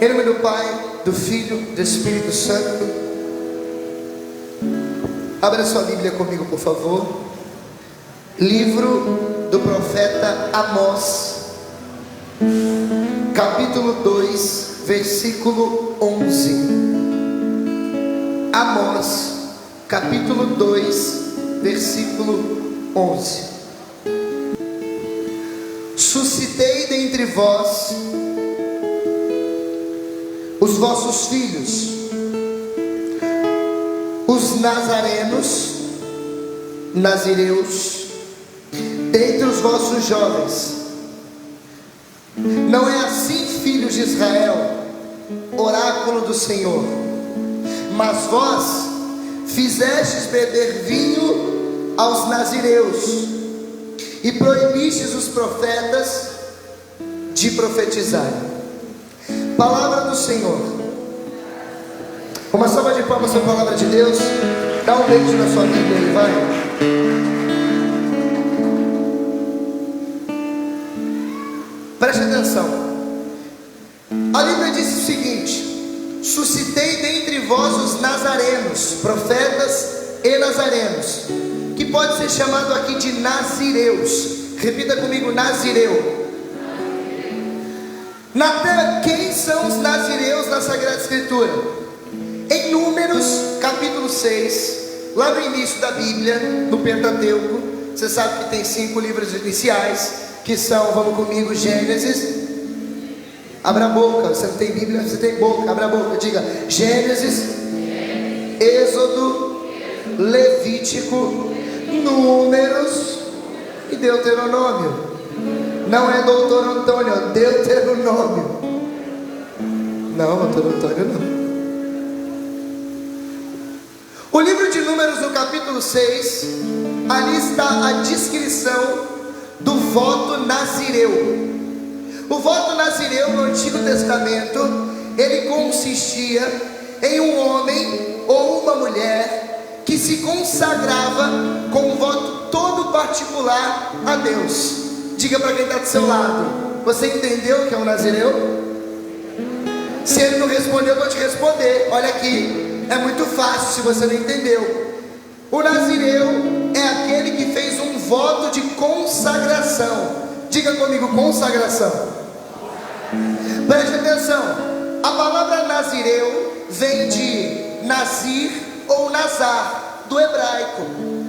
Em nome do Pai, do Filho, do Espírito Santo. Abra sua Bíblia comigo, por favor. Livro do profeta Amós, capítulo 2, versículo 11. Amós, capítulo 2, versículo 11. Suscitei dentre vós os vossos filhos, os nazarenos, nazireus, dentre os vossos jovens. Não é assim, filhos de Israel, oráculo do Senhor. Mas vós fizestes beber vinho aos nazireus, e proibistes os profetas de profetizar. Palavra do Senhor. Uma salva de palmas para a palavra de Deus. Dá um beijo na sua Bíblia e vai. Preste atenção. A Bíblia diz o seguinte: suscitei dentre vós os nazarenos, profetas e nazarenos, que pode ser chamado aqui de nazireus. Repita comigo: nazireu. Quem são os nazireus na Sagrada Escritura? Em Números capítulo 6, lá no início da Bíblia, no Pentateuco, você sabe que tem 5 livros iniciais, que são, vamos comigo, Gênesis. Abra a boca, você não tem Bíblia, você tem boca, abra a boca, diga Gênesis, Êxodo, Levítico, Números e Deuteronômio. Não é doutor Antônio, é Deuteronômio. Não, doutor Antônio não. O livro de Números, no capítulo 6, ali está a descrição do voto nazireu. O voto nazireu no Antigo Testamento, ele consistia em um homem ou uma mulher que se consagrava com um voto todo particular a Deus. Diga para quem está do seu lado: você entendeu o que é um nazireu? Se ele não respondeu, eu vou te responder. Olha aqui, é muito fácil se você não entendeu. O nazireu é aquele que fez um voto de consagração. Diga comigo: consagração. Preste atenção. A palavra nazireu vem de nazir ou nazar, do hebraico,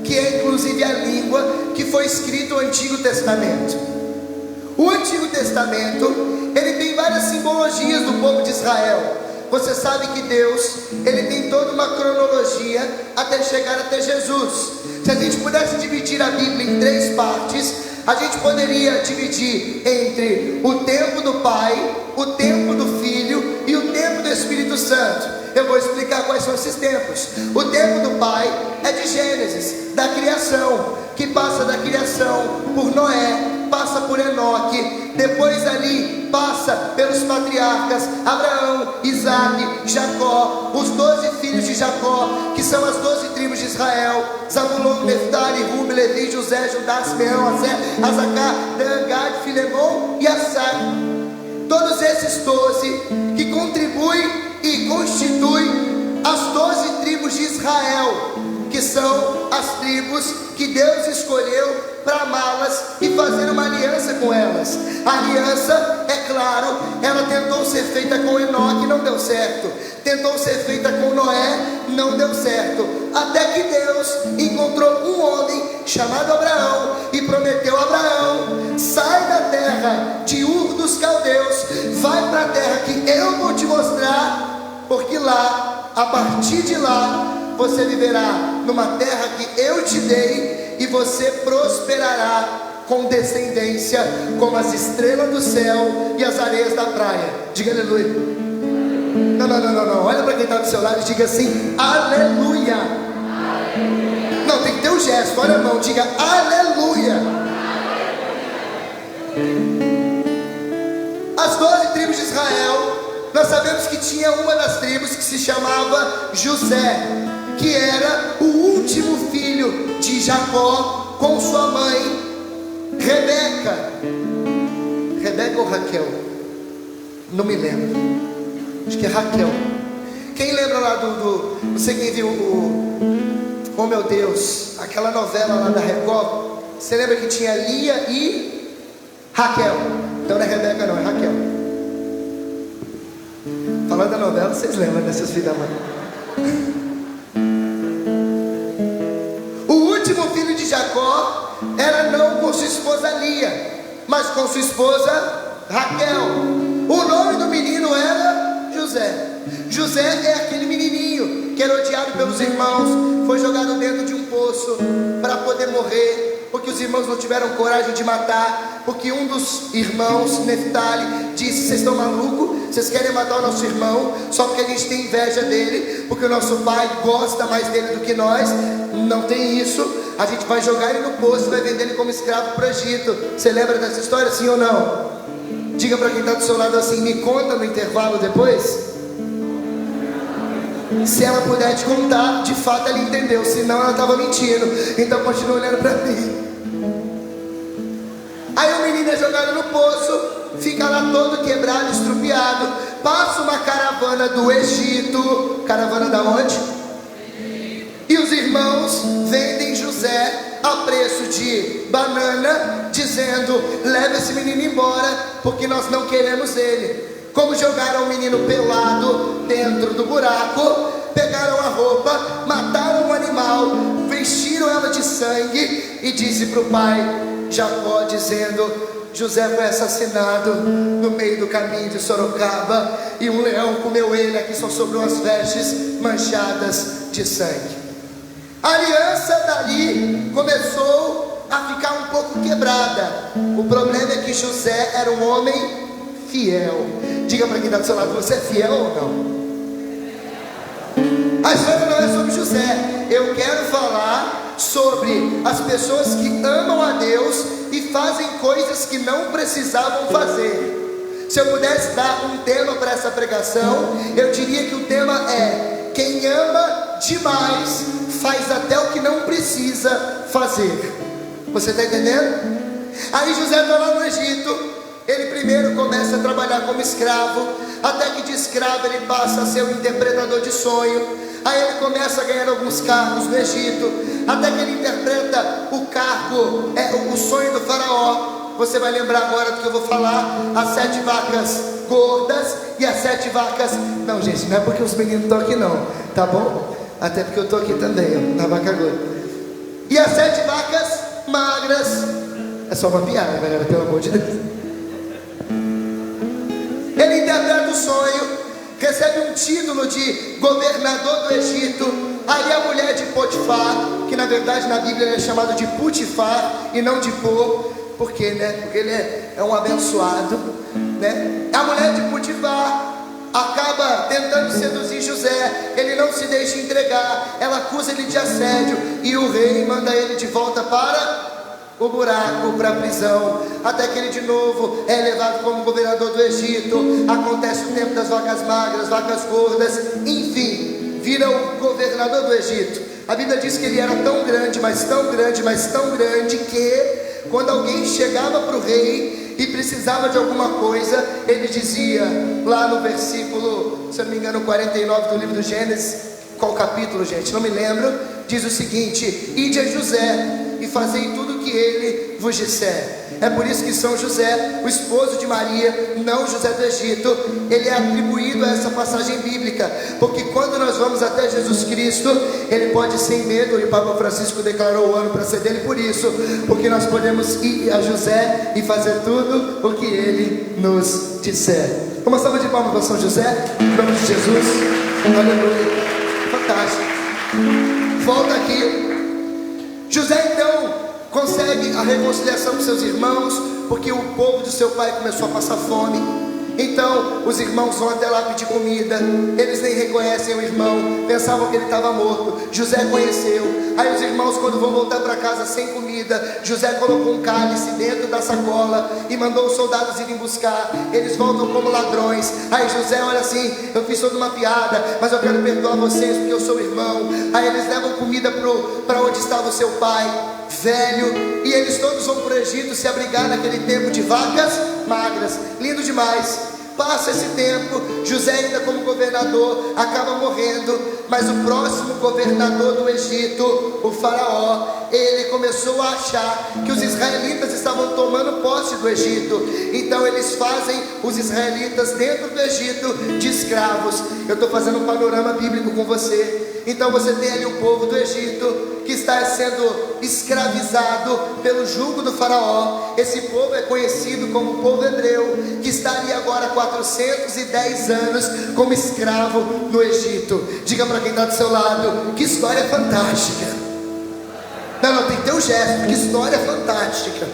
que é inclusive a língua que foi escrito o Antigo Testamento. O Antigo Testamento, ele tem várias simbologias do povo de Israel. Você sabe que Deus, ele tem toda uma cronologia até chegar até Jesus. Se a gente pudesse dividir a Bíblia em 3 partes, a gente poderia dividir entre o tempo do Pai, o tempo do Filho e o tempo do Espírito Santo. Eu vou explicar quais são esses tempos. O tempo do Pai é de Gênesis, da criação, que passa da criação por Noé, passa por Enoque, depois ali passa pelos patriarcas Abraão, Isaac, Jacó, os 12 filhos de Jacó, que são as 12 tribos de Israel: Zabulon, Neftali, Ruben, Levi, José, Judá, Simeão, Azé, Azacá, Dan, Gad, Filemon e Assar. Todos esses 12 que contribuem e constituem as 12 tribos de Israel, que são as tribos que Deus escolheu para amá-las e fazer uma aliança com elas. A aliança, é claro, ela tentou ser feita com Enoque, não deu certo. Tentou ser feita com Noé, não deu certo. Até que Deus encontrou um homem chamado Abraão e prometeu a Abraão: sai da terra de Ur dos Caldeus, vai para a terra que eu vou te mostrar, porque lá, a partir de lá, você viverá numa terra que eu te dei, e você prosperará com descendência como as estrelas do céu e as areias da praia. Diga aleluia. Não. Olha para quem está do seu lado e diga assim: aleluia. Não, tem que ter um gesto. Olha a mão, diga aleluia. As 12 tribos de Israel, nós sabemos que tinha uma das tribos que se chamava José, que era o último filho de Jacó com sua mãe Rebeca. Rebeca ou Raquel? Não me lembro. Acho que é Raquel. Quem lembra lá você quem viu oh meu Deus, aquela novela lá da Record? Você lembra que tinha Lia e Raquel? Então não é Rebeca não, é Raquel. Falando da novela, vocês lembram dessas filhas da mãe? O último filho de Jacó era não com sua esposa Lia, mas com sua esposa Raquel. O nome do menino era José. José é aquele menininho que era odiado pelos irmãos, foi jogado dentro de um poço para poder morrer, porque os irmãos não tiveram coragem de matar, porque um dos irmãos, Neftali, disse: vocês estão malucos? Vocês querem matar o nosso irmão só porque a gente tem inveja dele, porque o nosso pai gosta mais dele do que nós? Não tem isso. A gente vai jogar ele no poço e vai vender ele como escravo para o Egito. Você lembra dessa história, sim ou não? Diga para quem está do seu lado assim: me conta no intervalo depois. Se ela puder te contar, de fato ela entendeu, senão ela estava mentindo. Então continua olhando para mim. Aí o menino é jogado no poço, fica lá todo quebrado, estrupiado. Passa uma caravana do Egito. Caravana da onde? E os irmãos vendem José a preço de banana, dizendo: leva esse menino embora, porque nós não queremos ele. Como jogaram o menino pelado dentro do buraco, pegaram a roupa, mataram o animal, vestiram ela de sangue e disse para o pai Jacó, dizendo: José foi assassinado no meio do caminho de Sorocaba, e um leão comeu ele, aqui só sobrou as vestes manchadas de sangue. A aliança dali começou a ficar um pouco quebrada. O problema é que José era um homem fiel. Diga para quem está do seu lado: você é fiel ou não? A história não é sobre José. Eu quero falar sobre as pessoas que amam a Deus e fazem coisas que não precisavam fazer. Se eu pudesse dar um tema para essa pregação, eu diria que o tema é: quem ama demais faz até o que não precisa fazer. Você está entendendo? Aí José está lá no Egito. Ele primeiro começa a trabalhar como escravo, até que de escravo ele passa a ser um interpretador de sonho. Aí ele começa a ganhar alguns cargos no Egito, até que ele interpreta o cargo, o sonho do faraó. Você vai lembrar agora do que eu vou falar: as 7 vacas gordas e as 7 vacas... Não, gente, não é porque os meninos estão aqui não, tá bom? Até porque eu estou aqui também, ó, na vaca gorda. E as 7 vacas magras. É só uma piada, galera, pelo amor de Deus. Ele interpreta o sonho, recebe um título de governador do Egito. Aí a mulher de Potifar, que na verdade na Bíblia ele é chamado de Putifar e não de Pô, porque, né? Porque ele é um abençoado, né? A mulher de Potifar acaba tentando seduzir José. Ele não se deixa entregar. Ela acusa ele de assédio e o rei manda ele de volta para o buraco, para a prisão, até que ele de novo é levado como governador do Egito. Acontece o tempo das vacas magras, vacas gordas, enfim, vira o governador do Egito. A Bíblia diz que ele era tão grande, mas tão grande, mas tão grande, que quando alguém chegava para o rei e precisava de alguma coisa, ele dizia, lá no versículo, se eu não me engano, 49 do livro do Gênesis, qual capítulo, gente? Não me lembro. Diz o seguinte: ide a José e fazei tudo o que ele vos disser. É por isso que São José, o esposo de Maria, não José do Egito, ele é atribuído a essa passagem bíblica, porque quando nós vamos até Jesus Cristo, ele pode sem medo, e o Papa Francisco declarou o ano para ser dele por isso, porque nós podemos ir a José e fazer tudo o que ele nos disser. Uma salva de palmas para São José, em nome de Jesus. Aleluia. Fantástico. Volta aqui. José então consegue a reconciliação com seus irmãos, porque o povo de seu pai começou a passar fome. Então os irmãos vão até lá pedir comida. Eles nem reconhecem o irmão, pensavam que ele estava morto. José conheceu. Aí os irmãos, quando vão voltar para casa sem comida, José colocou um cálice dentro da sacola e mandou os soldados irem buscar. Eles voltam como ladrões. Aí José olha assim: eu fiz toda uma piada, mas eu quero perdoar vocês porque eu sou irmão. Aí eles levam comida para onde estava o seu pai velho, e eles todos vão para o Egito se abrigar naquele tempo de vacas magras. Lindo demais. Passa esse tempo, José ainda como governador acaba morrendo, mas o próximo governador do Egito, o faraó, ele começou a achar que os israelitas estavam tomando posse do Egito. Então eles fazem os israelitas dentro do Egito de escravos. Eu estou fazendo um panorama bíblico com você. Então você tem ali o povo do Egito que está sendo escravizado pelo jugo do faraó. Esse povo é conhecido como povo hebreu, que está ali agora há 410 anos como escravo no Egito. Diga para quem está do seu lado: que história fantástica. Não, tem que ter um gesto. Que história fantástica.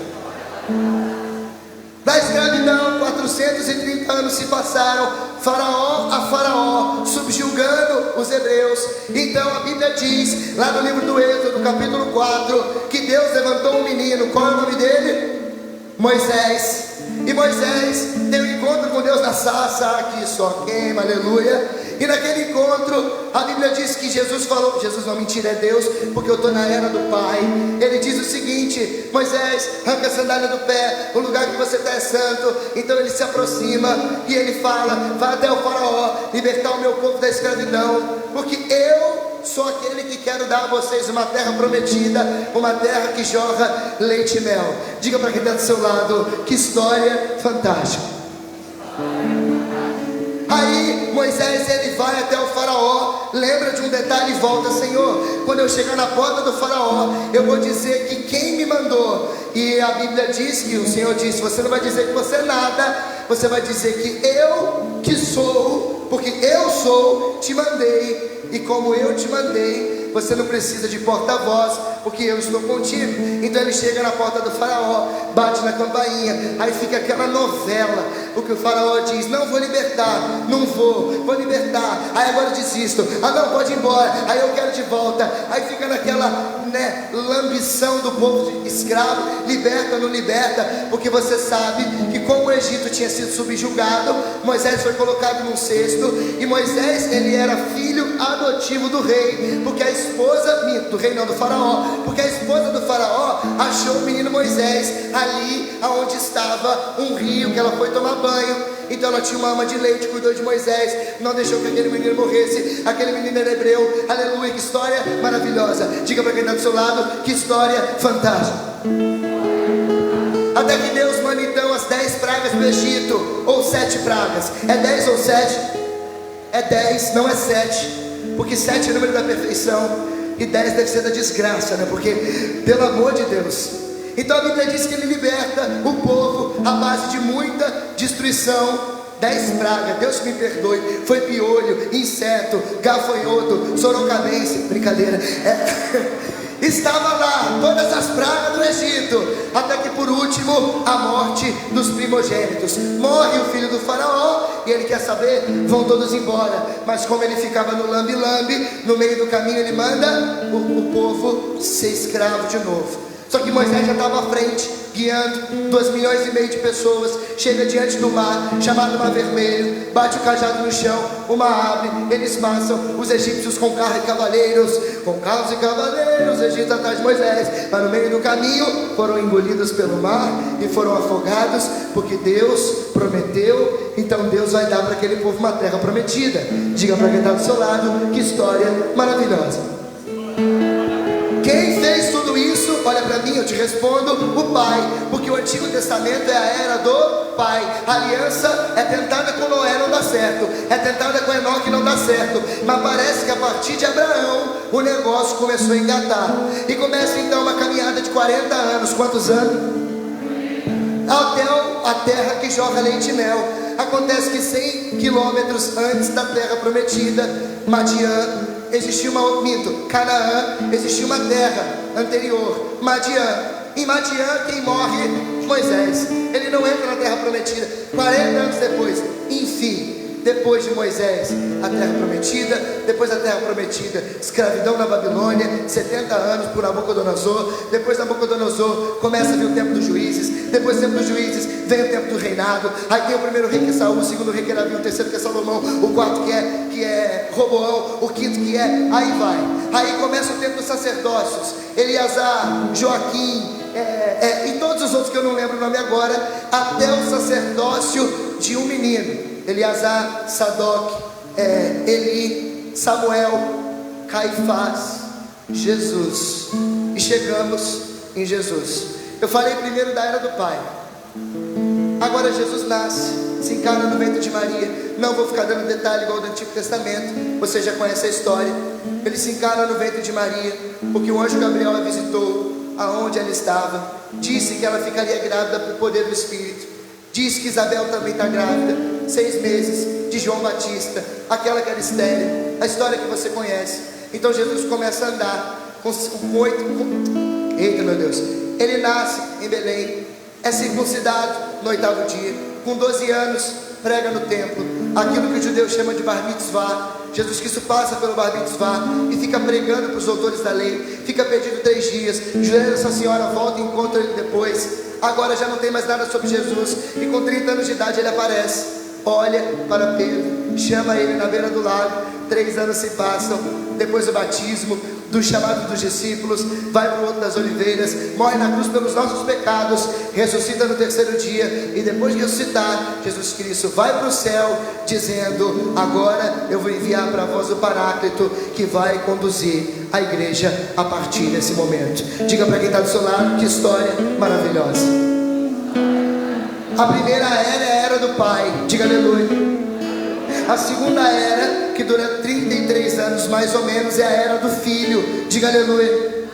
Da escravidão, 430 anos se passaram, faraó a faraó, subjugando os hebreus. Então a Bíblia diz, lá no livro do Êxodo, capítulo 4, que Deus levantou um menino. Qual é o nome dele? Moisés. E Moisés tem um encontro com Deus na sarça, que só queima, aleluia. E naquele encontro, a Bíblia diz que Jesus falou, Jesus não, mentira, é Deus, porque eu estou na era do Pai. Ele diz o seguinte: Moisés, arranca a sandália do pé, o lugar que você está é santo. Então ele se aproxima e ele fala: vai até o faraó, libertar o meu povo da escravidão, porque eu sou aquele que quero dar a vocês uma terra prometida, uma terra que jorra leite e mel. Diga para quem está do seu lado: que história fantástica. Aí Moisés, ele vai até o faraó, lembra de um detalhe e volta: Senhor, quando eu chegar na porta do faraó, eu vou dizer que quem me mandou. E a Bíblia diz que o Senhor disse: você não vai dizer que você é nada, você vai dizer que eu que sou, porque eu sou, te mandei. E como eu te mandei, você não precisa de porta-voz, porque eu estou contigo. Então ele chega na porta do faraó, bate na campainha, aí fica aquela novela. O que o faraó diz: não vou libertar, não vou libertar, aí agora eu desisto, não, pode ir embora, aí eu quero de volta. Aí fica naquela lambição do povo escravo: liberta, não liberta, porque você sabe que como o Egito tinha sido subjugado, Moisés foi colocado num cesto. E Moisés, ele era filho adotivo do rei, porque a esposa, do rei não, do faraó, porque a esposa do faraó achou o menino Moisés ali aonde estava um rio, que ela foi tomar banho. Então ela tinha uma ama de leite, cuidou de Moisés, não deixou que aquele menino morresse. Aquele menino era hebreu, aleluia, que história maravilhosa. Diga para quem está do seu lado: que história fantástica. Até que Deus manda então as 10 pragas do Egito, ou 7 pragas. É 10 ou 7? É 10, não é 7, porque 7 é o número da perfeição, e 10 deve ser da desgraça, né? Porque, pelo amor de Deus. Então a Bíblia diz que ele liberta o povo à base de muita destruição. 10 pragas, Deus me perdoe, foi piolho, inseto, gafanhoto, sorocabense, brincadeira, estava lá, todas as pragas do Egito, até que por último, a morte dos primogênitos. Morre o filho do faraó, e ele quer saber, vão todos embora. Mas como ele ficava no lambe-lambe, no meio do caminho ele manda o povo ser escravo de novo. Só que Moisés já estava à frente, guiando 2,5 milhões de pessoas. Chega diante do mar, chamado Mar Vermelho, bate o cajado no chão, o mar abre, eles passam, os egípcios com carros e cavaleiros, os egípcios atrás de Moisés, mas no meio do caminho foram engolidos pelo mar e foram afogados, porque Deus prometeu. Então Deus vai dar para aquele povo uma terra prometida. Diga para quem está do seu lado: que história maravilhosa. Quem fez tudo isso? Olha para mim, eu te respondo: o Pai, porque o Antigo Testamento é a era do Pai. A aliança é tentada com Noé, não dá certo, é tentada com Enoque, não dá certo, mas parece que a partir de Abraão o negócio começou a engatar, e começa então uma caminhada de 40 anos. Quantos anos? Até a terra que jorra leite e mel. Acontece que 100 quilômetros antes da terra prometida, Madiã, existia Canaã, existia uma terra anterior, Madiã. Em Madiã, quem morre? Moisés. Ele não entra na terra prometida. 40 anos depois, enfim, depois de Moisés, a terra prometida. Depois da terra prometida, escravidão na Babilônia, 70 anos por Nabucodonosor. Depois de Nabucodonosor, começa a vir o tempo dos juízes. Depois do tempo dos juízes, vem o tempo do reinado. Aí tem o primeiro rei que é Saul, o segundo rei que é Davi, o terceiro que é Salomão, o quarto que é Roboão, o quinto que é... Aí vai. Aí começa o tempo dos sacerdócios, Eleazar, Joaquim, e todos os outros que eu não lembro o nome agora, até o sacerdócio de um menino, Eleazar, Sadoc, Eli, Samuel, Caifás, Jesus, e chegamos em Jesus. Eu falei primeiro da era do Pai. Agora Jesus nasce, se encarna no ventre de Maria. Não vou ficar dando detalhe igual do Antigo Testamento, você já conhece a história. Ele se encarna no ventre de Maria, porque o anjo Gabriel a visitou aonde ela estava, disse que ela ficaria grávida por poder do Espírito. Disse que Isabel também está grávida, 6 meses, de João Batista, aquela que era estéril, a história que você conhece. Então Jesus começa a andar eita meu Deus, ele nasce em Belém, é circuncidado no 8º dia, com 12 anos prega no templo, aquilo que os judeus chamam de Bar Mitzvah. Jesus Cristo passa pelo Bar Mitzvah e fica pregando para os doutores da lei, fica perdido 3 dias. José Nossa Senhora volta e encontra ele depois. Agora já não tem mais nada sobre Jesus, e com 30 anos de idade ele aparece, olha para Pedro, chama ele na beira do lago. 3 anos se passam, depois do batismo, do chamado dos discípulos, vai para o Horto das Oliveiras, morre na cruz pelos nossos pecados, ressuscita no 3º dia, e depois de ressuscitar, Jesus Cristo vai para o céu, dizendo: agora eu vou enviar para vós o Paráclito, que vai conduzir a igreja a partir desse momento. Diga para quem está do seu lado: que história maravilhosa. A primeira era é a era do Pai, diga aleluia. A segunda era, que dura 33 anos mais ou menos, é a era do Filho, diga aleluia.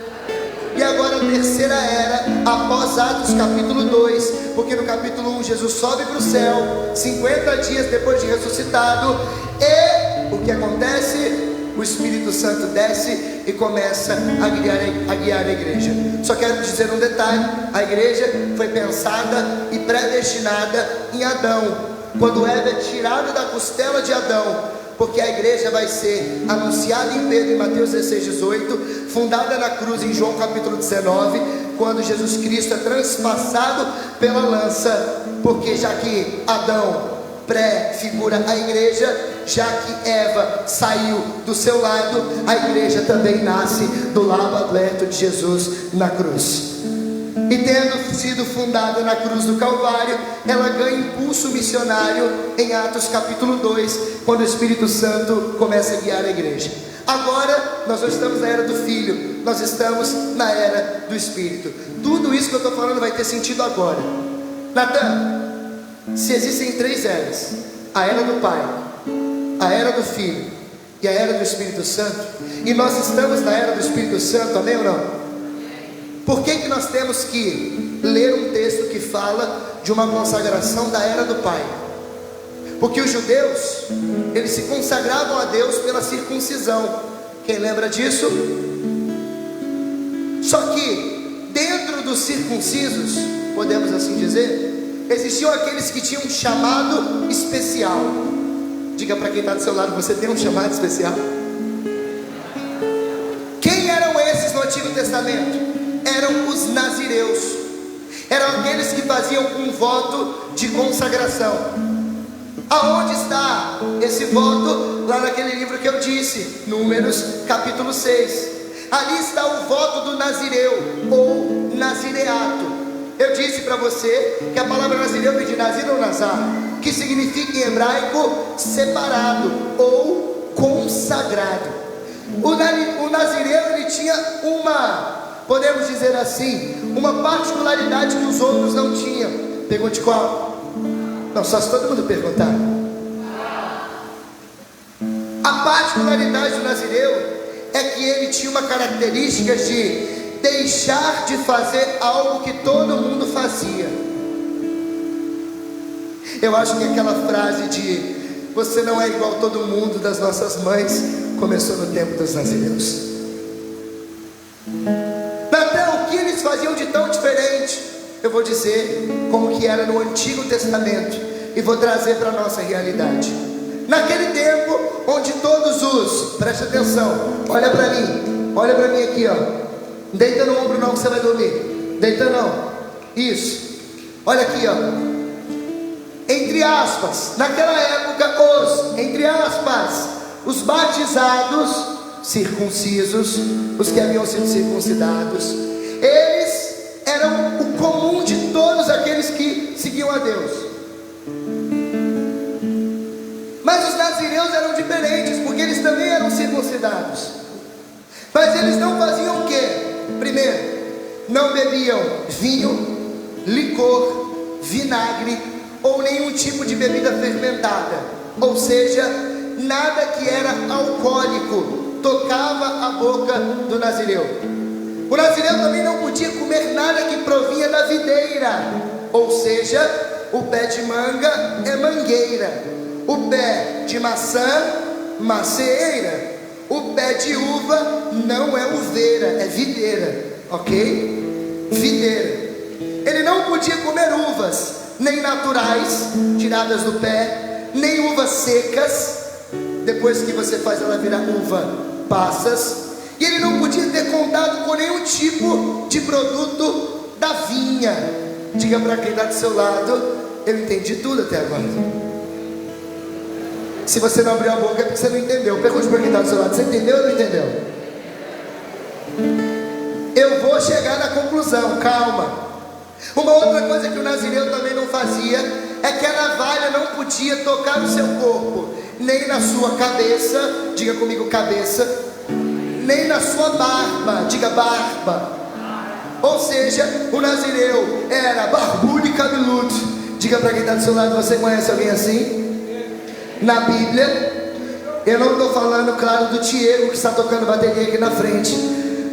E agora a terceira era, após Atos capítulo 2, porque no capítulo 1 Jesus sobe para o céu, 50 dias depois de ressuscitado, e o que acontece? O Espírito Santo desce e começa a guiar a igreja. Só quero dizer um detalhe: a igreja foi pensada e predestinada em Adão, quando Eva é tirada da costela de Adão, porque a igreja vai ser anunciada em Pedro, em Mateus 16:18, fundada na cruz em João capítulo 19, quando Jesus Cristo é transpassado pela lança, porque já que Adão pré-figura a igreja, já que Eva saiu do seu lado, a igreja também nasce do lado aberto de Jesus na cruz. E tendo sido fundada na cruz do Calvário, ela ganha impulso missionário em Atos capítulo 2, quando o Espírito Santo começa a guiar a igreja. Agora nós não estamos na era do Filho, nós estamos na era do Espírito. Tudo isso que eu estou falando vai ter sentido agora. Natan, se existem 3 eras: a era do Pai, a era do Filho e a era do Espírito Santo, e nós estamos na era do Espírito Santo, amém ou não? Por que nós temos que ler um texto que fala de uma consagração da era do Pai? Porque os judeus, eles se consagravam a Deus pela circuncisão. Quem lembra disso? Só que dentro dos circuncisos, podemos assim dizer, existiam aqueles que tinham um chamado especial. Diga para quem está do seu lado: você tem um chamado especial? Quem eram esses no Antigo Testamento? Eram os nazireus, eram aqueles que faziam um voto de consagração. Aonde está esse voto? Lá naquele livro que eu disse, Números capítulo 6. Ali está o voto do nazireu, ou nazireato. Eu disse para você que a palavra nazireu vem de nazir ou nazar, que significa em hebraico separado ou consagrado. O nazireu, ele tinha podemos dizer assim, uma particularidade que os outros não tinham. Pergunte qual? Não, só se todo mundo perguntar. A particularidade do nazireu é que ele tinha uma característica de deixar de fazer algo que todo mundo fazia. Eu acho que aquela frase de "você não é igual a todo mundo" das nossas mães começou no tempo dos nazireus. Faziam de tão diferente? Eu vou dizer como que era no Antigo Testamento e vou trazer para a nossa realidade. Naquele tempo onde todos os, preste atenção, olha para mim aqui, ó. Deita no ombro não que você vai dormir. Deita não. Isso. Olha aqui, ó. Entre aspas, naquela época entre aspas, os batizados circuncisos, os que haviam sido circuncidados, eles eram o comum de todos aqueles que seguiam a Deus. Mas os nazireus eram diferentes. eles não faziam o quê? Primeiro, não bebiam vinho, licor, vinagre ou nenhum tipo de bebida fermentada, ou seja, nada que era alcoólico tocava a boca do nazireu. O nazireu também não podia comer nada que provinha da videira, ou seja, o pé de manga é mangueira, o pé de maçã, macieira, o pé de uva não é uveira, é videira, ok? Videira. Ele não podia comer uvas, nem naturais, tiradas do pé, nem uvas secas, depois que você faz ela virar uva passas, e ele não podia ter contato com nenhum tipo de produto da vinha. Diga para quem está do seu lado: eu entendi tudo até agora. Se você não abriu a boca é porque você não entendeu. Pergunte para quem está do seu lado: você entendeu ou não entendeu? Eu vou chegar na conclusão, calma. Uma outra coisa que o nazireu também não fazia é que a navalha não podia tocar no seu corpo, nem na sua cabeça, diga comigo cabeça, nem na sua barba, diga barba. Ou seja, o nazireu era barbudo e cabeludo. Diga para quem está do seu lado: você conhece alguém assim? Na Bíblia, eu não estou falando, claro, do Diego que está tocando bateria aqui na frente,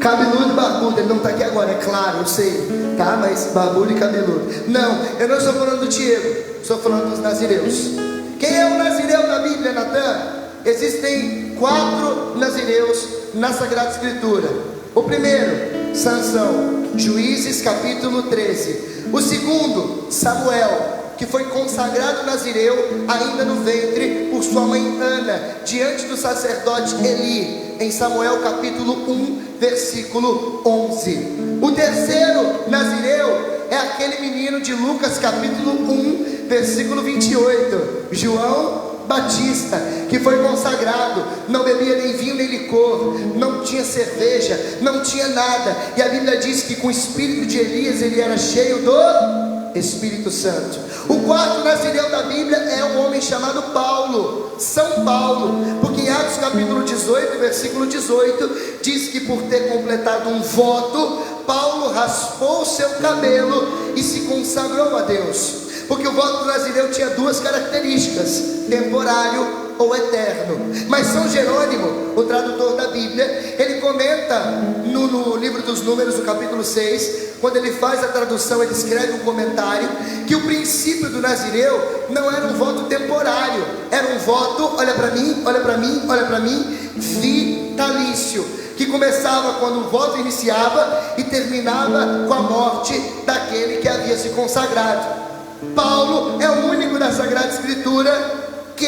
cabeludo e barbudo. Ele não está aqui agora, é claro, eu sei, tá? Mas barbudo e cabeludo. Não, eu não estou falando do Diego, estou falando dos nazireus. Quem é o nazireu da Bíblia, Natan? Existem 4 nazireus na Sagrada Escritura. O primeiro, Sansão, Juízes capítulo 13. O segundo, Samuel, que foi consagrado nazireu ainda no ventre por sua mãe Ana, diante do sacerdote Eli, em Samuel capítulo 1, versículo 11. O terceiro nazireu é aquele menino de Lucas capítulo 1, versículo 28, João Batista, que foi consagrado, não bebia nem vinho nem licor, não tinha cerveja, não tinha nada, e a Bíblia diz que com o espírito de Elias ele era cheio do Espírito Santo. O quarto nazireu da Bíblia é um homem chamado Paulo, São Paulo, porque em Atos capítulo 18, versículo 18, diz que por ter completado um voto, Paulo raspou o seu cabelo e se consagrou a Deus. Porque o voto do nazireu tinha 2 características: temporário ou eterno. Mas São Jerônimo, o tradutor da Bíblia, ele comenta no livro dos Números, no capítulo 6, quando ele faz a tradução, ele escreve um comentário, que o princípio do nazireu não era um voto temporário, era um voto, olha para mim, olha para mim, olha para mim, vitalício, que começava quando o voto iniciava e terminava com a morte daquele que havia se consagrado. Paulo é o único da Sagrada Escritura que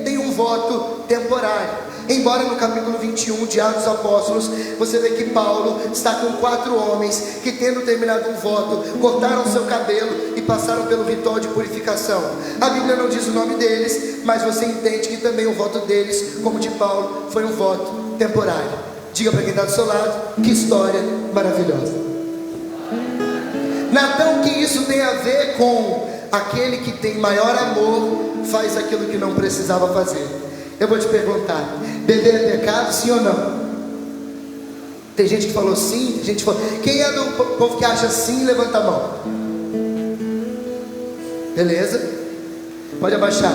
tem um voto temporário. Embora no capítulo 21 de Atos dos Apóstolos, você vê que Paulo está com 4 homens que, tendo terminado um voto, cortaram seu cabelo e passaram pelo ritual de purificação. A Bíblia não diz o nome deles, mas você entende que também o voto deles, como de Paulo, foi um voto temporário. Diga para quem está do seu lado: que história maravilhosa. Natan, o que isso tem a ver com aquele que tem maior amor faz aquilo que não precisava fazer? Eu vou te perguntar: beber é pecado, sim ou não? Tem gente que falou sim, tem gente que falou. Quem é do povo que acha sim, levanta a mão. Beleza? Pode abaixar.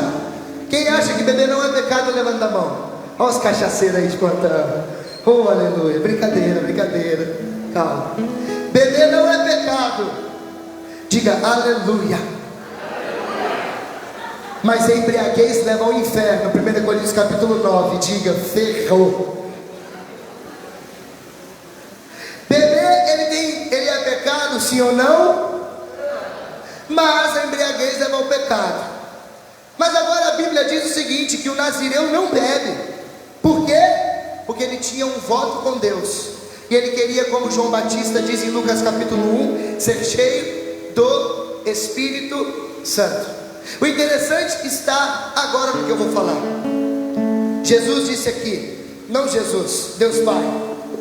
Quem acha que beber não é pecado, levanta a mão. Olha os cachaceiros aí de plantão. Oh, aleluia, brincadeira, brincadeira. Calma. Beber não é pecado. Diga aleluia. Mas a embriaguez leva ao inferno. 1 Coríntios capítulo 9. Diga ferrou. Beber, ele é pecado, sim ou não? Mas a embriaguez leva ao pecado. Mas agora a Bíblia diz o seguinte: que o nazireu não bebe. Por quê? Porque ele tinha um voto com Deus, e ele queria, como João Batista diz em Lucas capítulo 1, ser cheio do Espírito Santo. O interessante está agora no que eu vou falar. Jesus disse aqui, não Jesus, Deus Pai,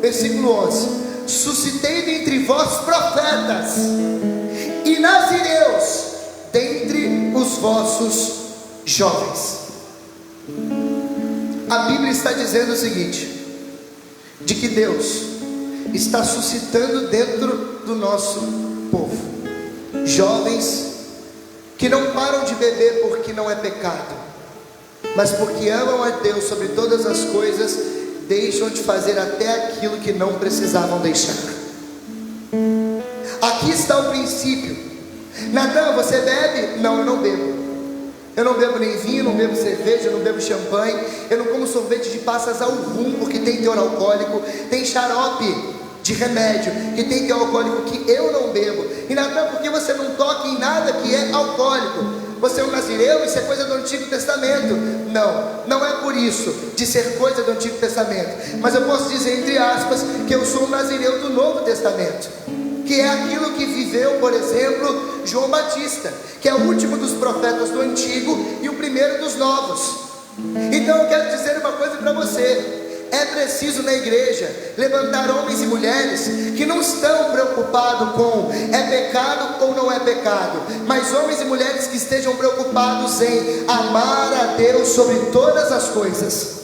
versículo 11: suscitei dentre vós profetas e nazireus dentre os vossos jovens. A Bíblia está dizendo o seguinte: de que Deus está suscitando dentro do nosso povo. Jovens que não param de beber porque não é pecado, mas porque amam a Deus sobre todas as coisas, deixam de fazer até aquilo que não precisavam deixar. Aqui está o princípio. Natan, você bebe? Não, eu não bebo. Eu não bebo nem vinho, não bebo cerveja, eu não bebo champanhe, eu não como sorvete de passas ao rum, porque tem teor alcoólico, tem xarope de remédio que tem teor alcoólico que eu não bebo. E Natan, por que você não toca em nada que é alcoólico? Você é um nazireu, isso é coisa do Antigo Testamento. Não, não é por isso de ser coisa do Antigo Testamento, mas eu posso dizer entre aspas que eu sou um nazireu do Novo Testamento, que é aquilo que viveu, por exemplo, João Batista, que é o último dos profetas do Antigo e o primeiro dos Novos. Então eu quero dizer uma coisa para você: é preciso na igreja levantar homens e mulheres que não estão preocupados com é pecado ou não é pecado, mas homens e mulheres que estejam preocupados em amar a Deus sobre todas as coisas.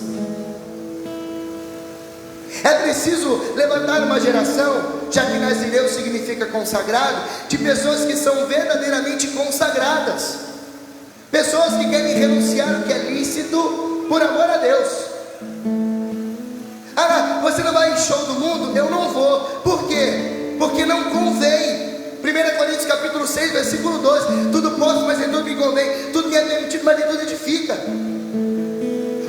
É preciso levantar uma geração, já que nazireu significa consagrado, de pessoas que são verdadeiramente consagradas, pessoas que querem renunciar o que é lícito por amor a Deus. Ah, você não vai em show do mundo? Eu não vou. Por quê? Porque não convém. 1 Coríntios capítulo 6, versículo 12: tudo posso, mas nem tudo me convém, tudo me é permitido, mas nem tudo edifica.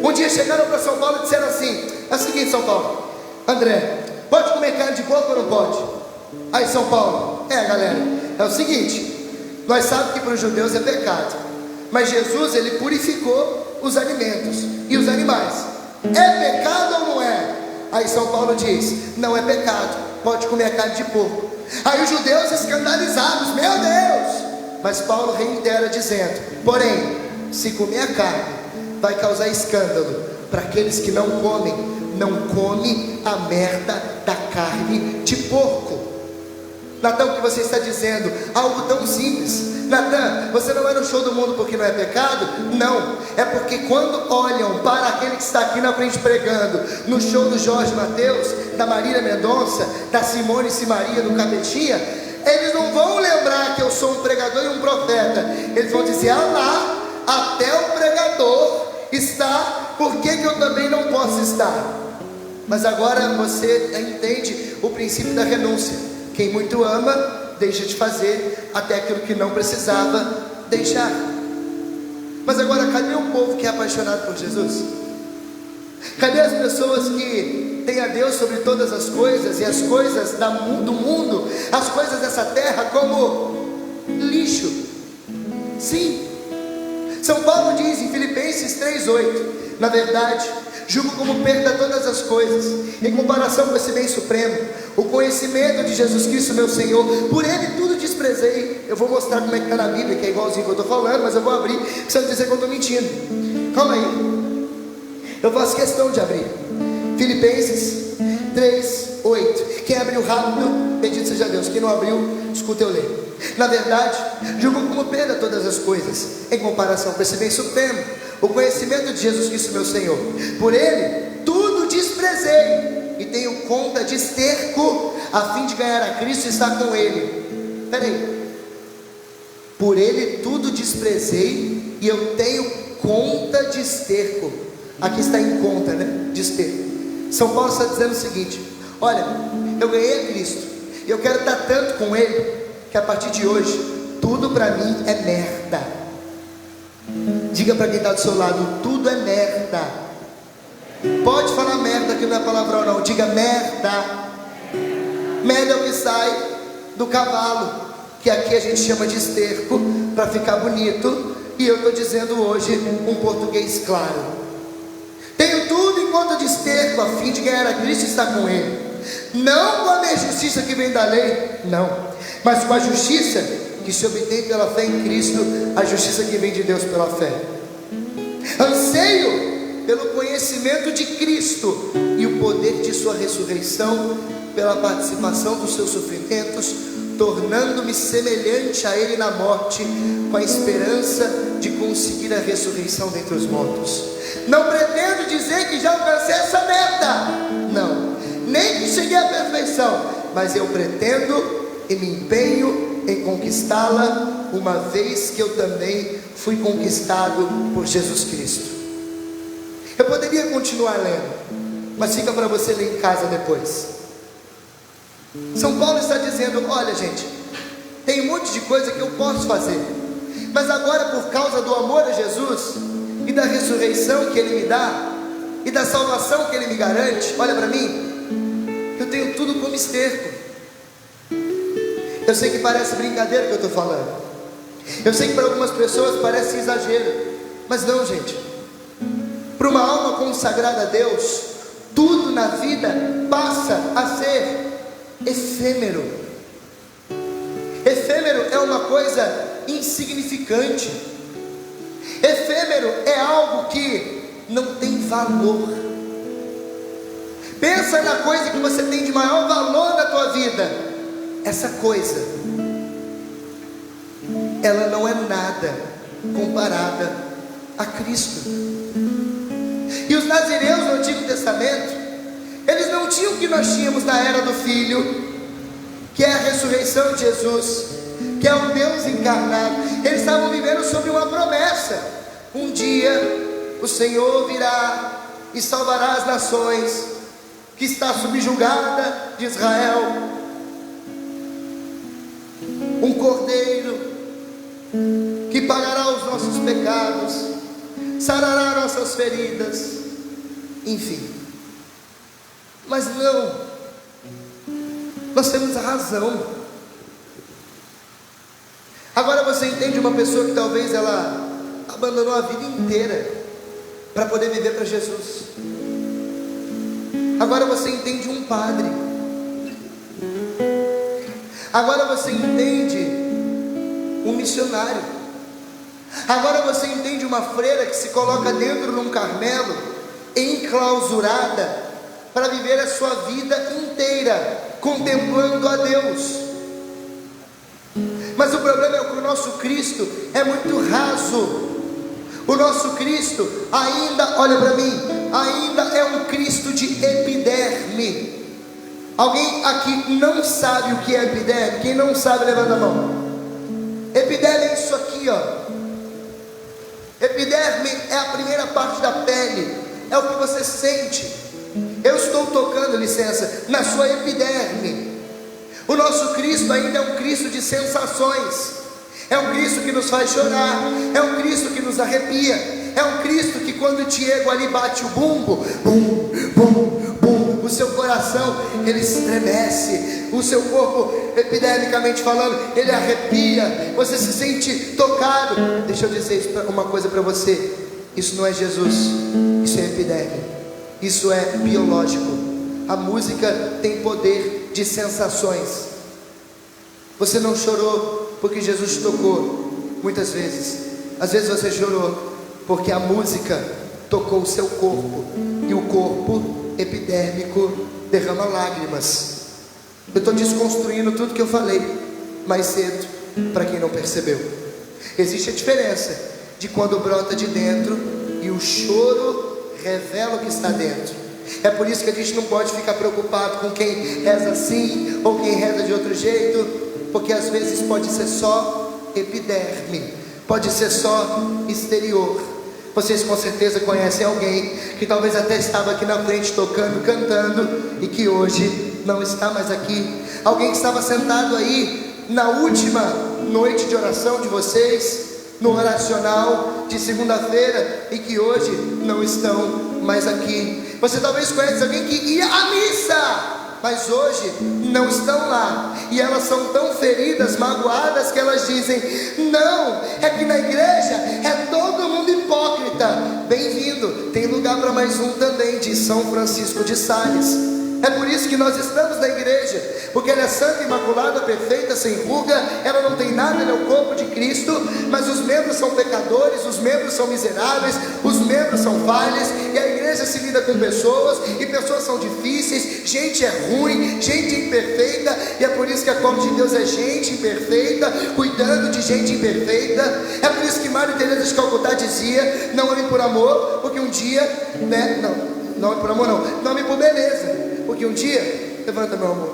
Um dia chegaram para São Paulo e disseram assim: é o seguinte, São Paulo, André, pode comer carne de porco ou não pode? Aí São Paulo: galera, é o seguinte, nós sabemos que para os judeus é pecado, mas Jesus, ele purificou os alimentos e os animais. É pecado ou não é? Aí São Paulo diz: não é pecado, pode comer a carne de porco. Aí os judeus escandalizados: meu Deus! Mas Paulo reitera dizendo: porém, se comer a carne, vai causar escândalo para aqueles que não comem. Não come a merda da carne de porco. Natan, o que você está dizendo? Algo tão simples. Natan, você não vai no show do mundo porque não é pecado? Não, é porque quando olham para aquele que está aqui na frente pregando, no show do Jorge Mateus, da Marília Mendonça, da Simone Simaria, do Capetinha, eles não vão lembrar que eu sou um pregador e um profeta. Eles vão dizer: ah lá, até o pregador está, por que eu também não posso estar? Mas agora você entende o princípio da renúncia. Quem muito ama, deixa de fazer até aquilo que não precisava deixar. Mas agora, cadê o povo que é apaixonado por Jesus? Cadê as pessoas que têm a Deus sobre todas as coisas, e as coisas do mundo, as coisas dessa terra, como lixo? Sim, São Paulo diz em Filipenses 3,8: na verdade, julgo como perda todas as coisas, em comparação com esse bem supremo, o conhecimento de Jesus Cristo meu Senhor. Por Ele tudo desprezei. Eu vou mostrar como é que está na Bíblia, que é igualzinho que eu estou falando, mas eu vou abrir, para você não dizer que eu estou mentindo. Calma aí, eu faço questão de abrir Filipenses 3,8. Quem abriu rápido, bendito seja Deus. Quem não abriu, escuta eu ler. Na verdade, julgo como perda todas as coisas, em comparação com esse bem supremo, o conhecimento de Jesus Cristo meu Senhor. Por Ele tudo desprezei, e tenho conta de esterco, a fim de ganhar a Cristo e estar com Ele. Peraí, por Ele tudo desprezei, e eu tenho conta de esterco. Aqui está em conta, né? De esterco. São Paulo está dizendo o seguinte: olha, eu ganhei a Cristo, e eu quero estar tanto com Ele, que a partir de hoje, tudo para mim é merda. Diga para quem está do seu lado: tudo é merda. Pode falar merda, que não é palavrão não. Diga merda. Merda é o que sai do cavalo, que aqui a gente chama de esterco, para ficar bonito. E eu estou dizendo hoje um português claro: tenho tudo em conta de esterco, a fim de ganhar a Cristo e estar com Ele. Não com a minha justiça que vem da lei, não, mas com a justiça que se obtém pela fé em Cristo, a justiça que vem de Deus pela fé. Anseio pelo conhecimento de Cristo e o poder de sua ressurreição, pela participação dos seus sofrimentos, tornando-me semelhante a Ele na morte, com a esperança de conseguir a ressurreição dentre os mortos. Não pretendo dizer que já alcancei essa meta, não, nem que cheguei à perfeição missão, mas eu pretendo e me empenho em conquistá-la, uma vez que eu também fui conquistado por Jesus Cristo. Eu poderia continuar lendo, mas fica para você ler em casa depois. São Paulo está dizendo: olha gente, tem um monte de coisa que eu posso fazer, mas agora, por causa do amor a Jesus e da ressurreição que Ele me dá e da salvação que Ele me garante, olha para mim, eu tenho tudo como esterco. Eu sei que parece brincadeira que eu estou falando, eu sei que para algumas pessoas parece exagero, mas não, gente. Para uma alma consagrada a Deus, tudo na vida passa a ser efêmero. Efêmero é uma coisa insignificante. Efêmero é algo que não tem valor. Pensa na coisa que você tem de maior valor na tua vida. Essa coisa, ela não é nada comparada a Cristo. E os nazireus no Antigo Testamento, eles não tinham o que nós tínhamos na era do Filho, que é a ressurreição de Jesus, que é o Deus encarnado. Eles estavam vivendo sobre uma promessa: um dia o Senhor virá e salvará as nações que está subjugada de Israel. Um cordeiro que pagará os nossos pecados, sarará nossas feridas, enfim. Mas não, nós temos a razão. Agora você entende uma pessoa que talvez ela abandonou a vida inteira para poder viver para Jesus. Agora você entende um padre. Agora você entende um missionário. Agora você entende uma freira que se coloca dentro de um Carmelo, enclausurada, para viver a sua vida inteira contemplando a Deus. Mas o problema é que o nosso Cristo é muito raso. O nosso Cristo ainda, olha para mim, ainda é um Cristo de epiderme. Alguém aqui não sabe o que é epiderme? Quem não sabe, levanta a mão. Epiderme é isso aqui, ó. Epiderme é a primeira parte da pele, é o que você sente. Eu estou tocando, licença, na sua epiderme. O nosso Cristo ainda é um Cristo de sensações. É um Cristo que nos faz chorar, é um Cristo que nos arrepia, é um Cristo que quando o Diego ali bate o bumbo, bum, bum, bum, o seu coração ele estremece, o seu corpo, epidermicamente falando, ele arrepia, você se sente tocado. Deixa eu dizer uma coisa para você: isso não é Jesus, isso é epiderme, isso é biológico. A música tem poder de sensações. Você não chorou porque Jesus te tocou, muitas vezes. Às vezes você chorou porque a música tocou o seu corpo, e o corpo epidérmico derrama lágrimas. Eu estou desconstruindo tudo que eu falei mais cedo, para quem não percebeu. Existe a diferença de quando brota de dentro e o choro revela o que está dentro. É por isso que a gente não pode ficar preocupado com quem reza assim ou quem reza de outro jeito, porque às vezes pode ser só epiderme, pode ser só exterior. Vocês com certeza conhecem alguém que talvez até estava aqui na frente tocando, cantando, e que hoje não está mais aqui. Alguém que estava sentado aí na última noite de oração de vocês, no oracional de segunda-feira, e que hoje não estão mais aqui. Você talvez conheça alguém que ia à missa, mas hoje não estão lá, e elas são tão feridas, magoadas, que elas dizem: não, é que na igreja é todo mundo hipócrita. Bem-vindo, tem lugar para mais um também, de São Francisco de Sales. É por isso que nós estamos na igreja, porque ela é santa, imaculada, perfeita, sem ruga, ela não tem nada, ela é o corpo de Cristo, mas os membros são pecadores, os membros são miseráveis, os membros são falhas, e a igreja se lida com pessoas, e pessoas são difíceis, gente é ruim, gente imperfeita, e é por isso que a corte de Deus é gente imperfeita, cuidando de gente imperfeita. É por isso que Maria Teresa de Calcutá dizia: não ame por amor, porque um dia, não ame por amor não, não ame por beleza, porque um dia Levanta, meu amor.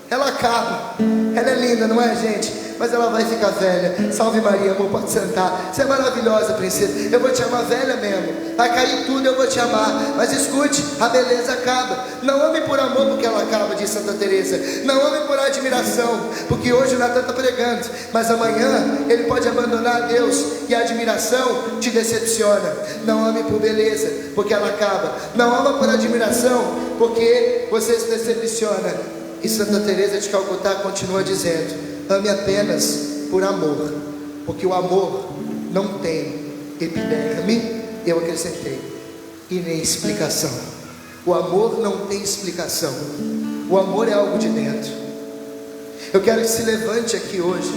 Ela acaba. Ela é linda, não é, gente? Mas ela vai ficar velha. Salve Maria, amor, pode sentar. Você é maravilhosa, princesa. Eu vou te amar velha mesmo. Vai cair tudo, eu vou te amar. Mas escute, a beleza acaba. Não ame por amor, porque ela acaba, diz Santa Teresa. Não ame por admiração, porque hoje o Natan está pregando, mas amanhã ele pode abandonar Deus, e a admiração te decepciona. Não ame por beleza, porque ela acaba. Não ama por admiração, porque você se decepciona. E Santa Teresa de Calcutá continua dizendo: ame apenas por amor, porque o amor não tem epiderme, eu acrescentei, e nem explicação. O amor não tem explicação. O amor é algo de dentro. Eu quero que se levante aqui hoje.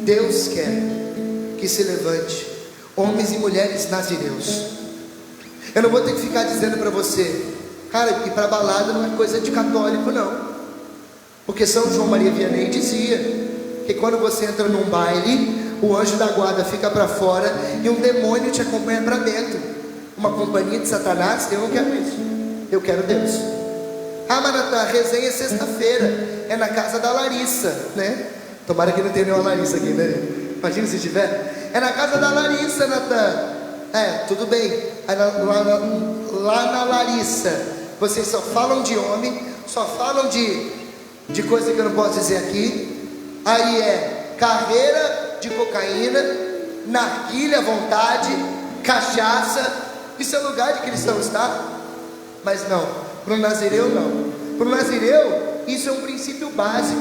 Deus quer que se levante homens e mulheres nazireus. Eu não vou ter que ficar dizendo para você, cara, ir para balada não é coisa de católico, não. Porque São João Maria Vianney dizia que quando você entra num baile, o anjo da guarda fica para fora e um demônio te acompanha para dentro. Uma companhia de Satanás. Eu não quero isso. Eu quero Deus. Ah, Maratá, a resenha é sexta-feira, é na casa da Larissa, né? Tomara que não tenha nenhuma Larissa aqui, né? Imagina se tiver. É na casa da Larissa, Natan. É, tudo bem. Lá na Larissa, vocês só falam de homem, só falam de coisa que eu não posso dizer aqui. Aí é carreira de cocaína, narguilha à vontade, cachaça. Isso é lugar de cristãos, tá? Mas não, para o nazireu não. Para o nazireu, isso é um princípio básico.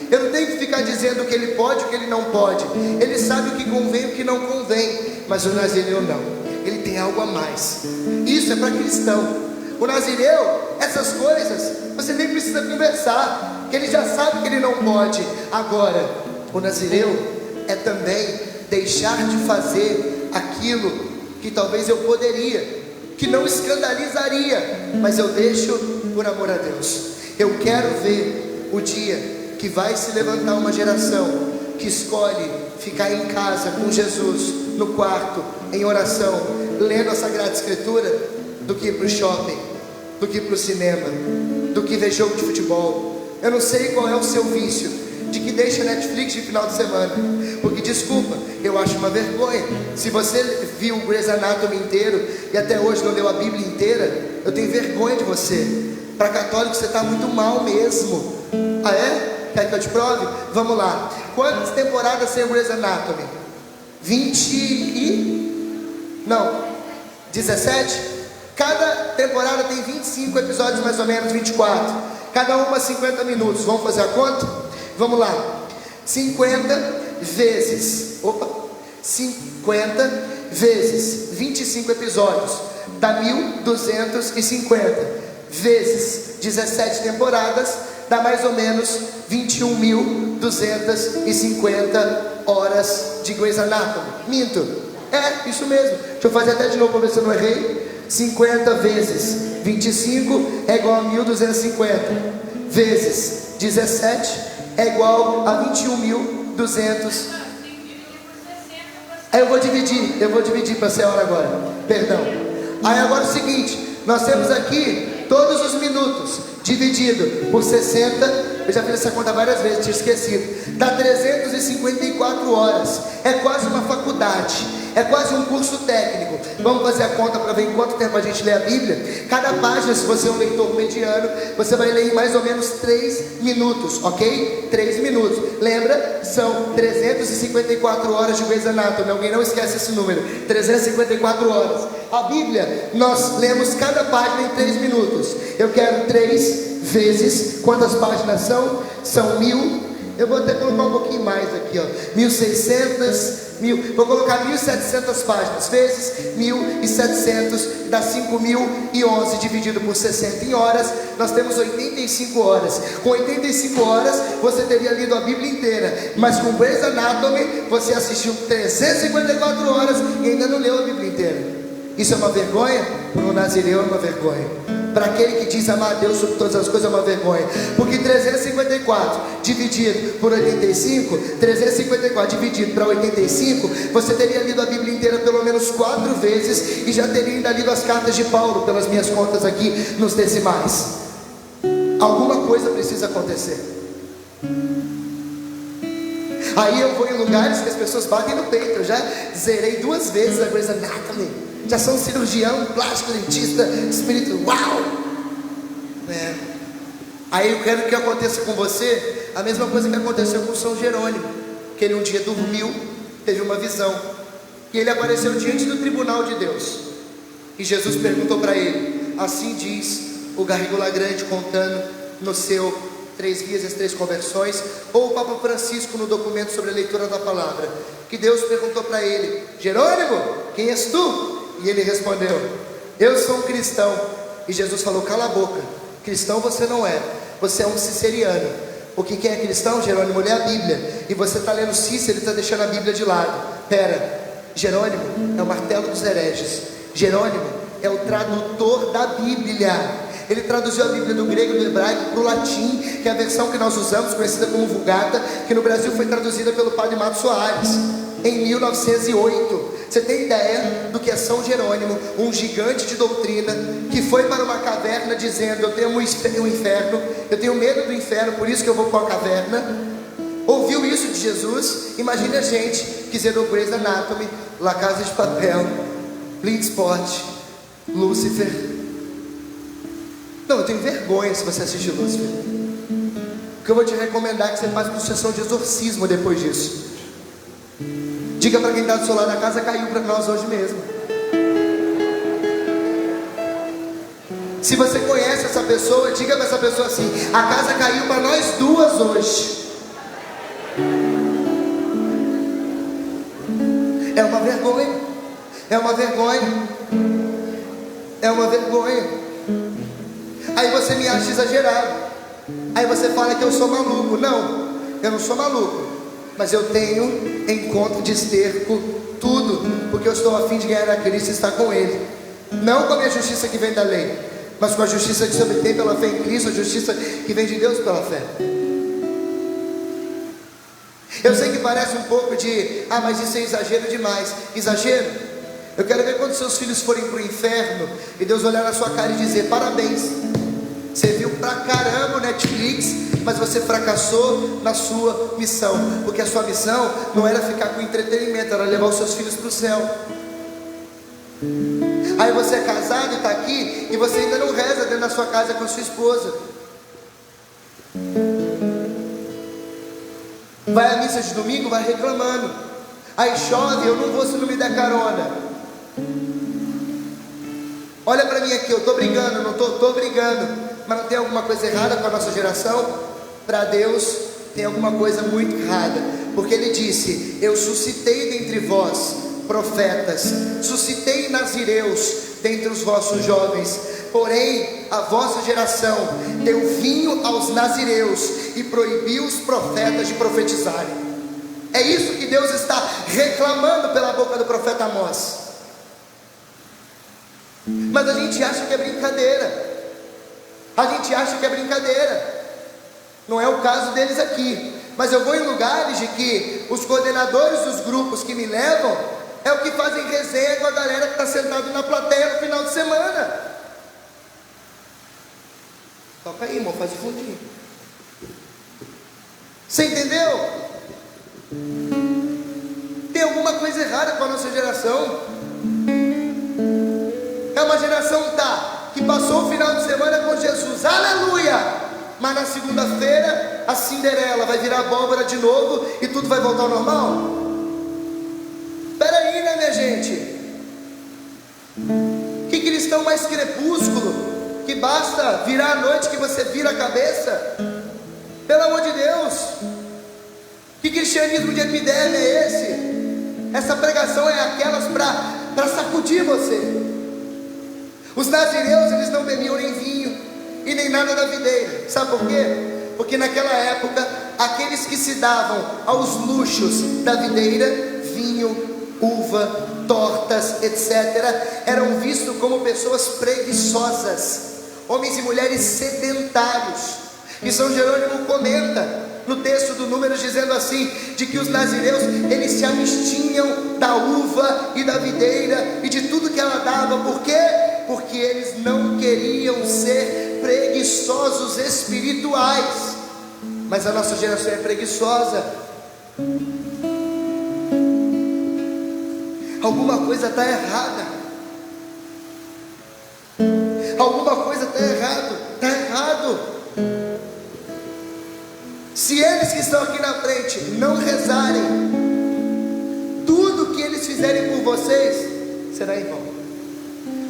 Eu não tenho que ficar dizendo o que ele pode, o que ele não pode. Ele sabe o que convém, o que não convém. Mas o nazireu não. Ele tem algo a mais. Isso é para cristão. O nazireu, essas coisas, você nem precisa conversar, que ele já sabe que ele não pode. Agora, o nazireu é também deixar de fazer aquilo que talvez eu poderia, que não escandalizaria, mas eu deixo por amor a Deus. Eu quero ver o dia que vai se levantar uma geração que escolhe ficar em casa com Jesus, no quarto, em oração, lendo a Sagrada Escritura, do que ir para o shopping, do que ir para o cinema, do que ver jogo de futebol. Eu não sei qual é o seu vício, de que deixa Netflix de final de semana, porque desculpa, eu acho uma vergonha. Se você viu o Grey's Anatomy inteiro e até hoje não leu a Bíblia inteira, eu tenho vergonha de você. Para católico você está muito mal mesmo. Ah é? Quer que eu te prove? Vamos lá. Quantas temporadas tem o Grey's Anatomy? 17? Cada temporada tem 25 episódios, mais ou menos 24. Cada uma 50 minutos. Vamos fazer a conta? Vamos lá. 50 vezes 25 episódios dá 1250 vezes 17 temporadas dá mais ou menos 21.250 horas de Grey's Anatomy. Minto. É, isso mesmo. Deixa eu fazer até de novo para ver se eu não errei. 50 vezes 25 é igual a 1250 vezes 17 é igual a 21.200. Aí eu vou dividir para ser a hora agora. Perdão. Aí agora é o seguinte, nós temos aqui todos os minutos dividido por 60. Eu já fiz essa conta várias vezes, tinha esquecido. Dá 354 horas. É quase uma faculdade. É quase um curso técnico. Vamos fazer a conta para ver em quanto tempo a gente lê a Bíblia. Cada página, se você é um leitor mediano, você vai ler em mais ou menos 3 minutos, ok? 3 minutos. Lembra? São 354 horas de Grey's Anatomy. Alguém não esquece esse número. 354 horas. A Bíblia, nós lemos cada página em 3 minutos. Eu quero 3 vezes. Quantas páginas são? São 1000. Eu vou até colocar um pouquinho mais aqui, ó. 1600. Vou colocar 1700 páginas vezes 1700 dá 5011 dividido por 60 em horas. Nós temos 85 horas. Com 85 horas você teria lido a Bíblia inteira, mas com Grey's Anatomy você assistiu 354 horas e ainda não leu a Bíblia inteira. Isso é uma vergonha? Para o nazireu é uma vergonha. Para aquele que diz amar a Deus sobre todas as coisas é uma vergonha. Porque 354 dividido por 85, 354 dividido para 85, você teria lido a Bíblia inteira pelo menos 4 vezes e já teria ainda lido as cartas de Paulo, pelas minhas contas aqui nos decimais. Alguma coisa precisa acontecer. Aí eu vou em lugares que as pessoas batem no peito. Eu já zerei 2 vezes a Grey's Anatomy. Já sou um cirurgião, plástico, dentista, espiritual. Aí eu quero que aconteça com você a mesma coisa que aconteceu com São Jerônimo. Que ele um dia dormiu, teve uma visão, e ele apareceu diante do tribunal de Deus. E Jesus perguntou para ele: assim diz o Garrigo Lagrange, contando no seu 3 Guias e as 3 Conversões, ou o Papa Francisco no documento sobre a leitura da palavra, que Deus perguntou para ele: Jerônimo, quem és tu? E ele respondeu: eu sou um cristão. E Jesus falou: cala a boca, cristão você não é, você é um ciceriano. Porque quem é cristão, Jerônimo, lê a Bíblia, e você está lendo Cícero e está deixando a Bíblia de lado. Jerônimo é o martelo dos hereges. Jerônimo é o tradutor da Bíblia. Ele traduziu a Bíblia do grego e do hebraico para o latim, que é a versão que nós usamos, conhecida como Vulgata, que no Brasil foi traduzida pelo padre Mato Soares em 1908. Você tem ideia do que é São Jerônimo, um gigante de doutrina, que foi para uma caverna dizendo: eu tenho um inferno, eu tenho medo do inferno, por isso que eu vou para a caverna. Ouviu isso de Jesus? Imagine a gente que zerou Grey's Anatomy, La Casa de Papel, Bloodsport, Lúcifer. Não, eu tenho vergonha se você assistir Lúcifer. O que eu vou te recomendar é que você faça uma sessão de exorcismo depois disso. Diga para quem está do seu lado: a casa caiu para nós hoje mesmo. Se você conhece essa pessoa, diga para essa pessoa assim: a casa caiu para nós 2 hoje. É uma vergonha. É uma vergonha. É uma vergonha. Aí você me acha exagerado. Aí você fala que eu sou maluco. Não, eu não sou maluco, mas eu tenho encontro de esterco tudo, porque eu estou a fim de ganhar a Cristo e estar com Ele. Não com a minha justiça que vem da lei, mas com a justiça que se obtém pela fé em Cristo, a justiça que vem de Deus pela fé. Eu sei que parece um pouco de: ah, mas isso é exagero demais. Exagero? Eu quero ver quando seus filhos forem para o inferno e Deus olhar na sua cara e dizer: parabéns, você viu pra caramba o Netflix, mas você fracassou na sua missão. Porque a sua missão não era ficar com entretenimento, era levar os seus filhos para o céu. Aí você é casado e está aqui, e você ainda não reza dentro da sua casa com a sua esposa. Vai à missa de domingo, vai reclamando. Aí chove: eu não vou se não me der carona. Olha para mim aqui, eu estou brigando, não estou brigando, mas não tem alguma coisa errada com a nossa geração? Para Deus tem alguma coisa muito errada, porque Ele disse: eu suscitei dentre vós profetas, suscitei nazireus dentre os vossos jovens, porém a vossa geração deu vinho aos nazireus e proibiu os profetas de profetizarem. É isso que Deus está reclamando pela boca do profeta Amós. Mas a gente acha que é brincadeira. A gente acha que é brincadeira. Não é o caso deles aqui. Mas eu vou em lugares de que os coordenadores dos grupos que me levam é o que fazem resenha com a galera que está sentada na plateia no final de semana. Toca aí, irmão, faz o fundinho. Você entendeu? Tem alguma coisa errada com a nossa geração. É uma geração que passou o final de semana com Jesus, aleluia, mas na segunda-feira a Cinderela vai virar abóbora de novo e tudo vai voltar ao normal. Espera aí, né, minha gente? Que cristão mais crepúsculo, que basta virar a noite que você vira a cabeça? Pelo amor de Deus, que cristianismo de epiderme é esse? Essa pregação é aquelas para sacudir você. Os nazireus, eles não bebiam nem vinho e nem nada da videira. Sabe por quê? Porque naquela época, aqueles que se davam aos luxos da videira, vinho, uva, tortas, etc., eram vistos como pessoas preguiçosas, homens e mulheres sedentários. E São Jerônimo comenta no texto do Números, dizendo assim, de que os nazireus, eles se abstinham da uva e da videira e de tudo que ela dava. Por quê? Porque eles não queriam ser preguiçosos espirituais, mas a nossa geração é preguiçosa. Alguma coisa está errada. Alguma coisa está errado. Está errado. Se eles que estão aqui na frente não rezarem, tudo que eles fizerem por vocês será em vão.